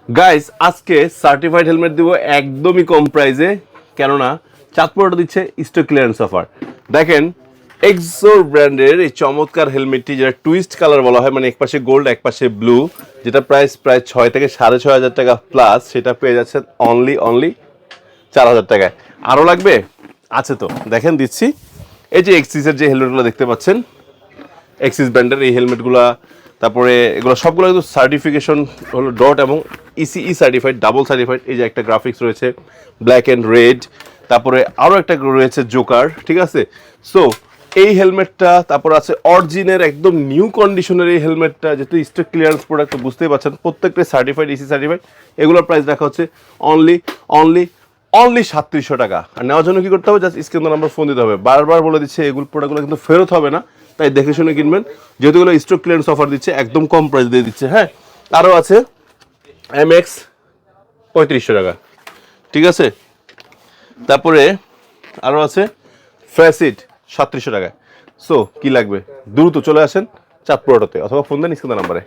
Guys আজকে certified helmet দিব একদমই কম প্রাইসে, কেননা চাঁদপুর অটো দিচ্ছে স্টক ক্লিয়ারেন্স অফার। দেখেন এক্সোর ব্র্যান্ডের এই চমৎকার হেলমেটটি, যেটা টুইস্ট কালার বলা হয়, মানে একপাশে গোল্ড একপাশে ব্লু, যেটা প্রাইস প্রায় 6 থেকে 6,500 টাকা প্লাস, সেটা পেয়ে যাচ্ছেন অনলি 4,000 টাকায়। আরও লাগবে? আছে তো, দেখেন দিচ্ছি। এই যে এক্সিসের যে হেলমেটগুলো দেখতে পাচ্ছেন, এক্সিস ব্র্যান্ডের এই হেলমেটগুলো, তারপরে এগুলো সবগুলো কিন্তু সার্টিফিকেশন হলো ডট এবং ইসিই সার্টিফাইড, ডাবল সার্টিফাইড। এই যে একটা গ্রাফিক্স রয়েছে ব্ল্যাক অ্যান্ড রেড, তারপরে আরও একটা রয়েছে জোকার, ঠিক আছে। সো এই হেলমেটটা, তারপর আছে অরিজিনের একদম নিউ কন্ডিশনের এই হেলমেটটা, যেহেতু স্টক ক্লিয়ারেন্স প্রোডাক্ট বুঝতেই পারছেন, প্রত্যেকটা সার্টিফাইড, ইসি সার্টিফাইড। এগুলোর প্রাইস রাখা হচ্ছে অনলি 3700 টাকা। আর নেওয়ার জন্য কি করতে হবে? জাস্ট স্ক্রিন নাম্বার ফোন দিতে হবে। বারবার বলে দিচ্ছে এগুলো প্রোডাক্টগুলো কিন্তু ফেরত হবে না, তাই দেখে শুনে কিনবেন, যেহেতু এগুলো স্টক ক্লিয়ারেন্স অফার দিচ্ছে, একদম কম প্রাইস দিয়ে দিচ্ছে। হ্যাঁ, আরও আছে এমএক্স 3500 টাকা, ঠিক আছে। তারপরে আরও আছে ফ্যাসিট 3700 টাকায়। সো কি লাগবে? দ্রুত চলে আসেন চাঁদপুর অটোতে, অথবা ফোন দেন স্ক্রিন নাম্বারে।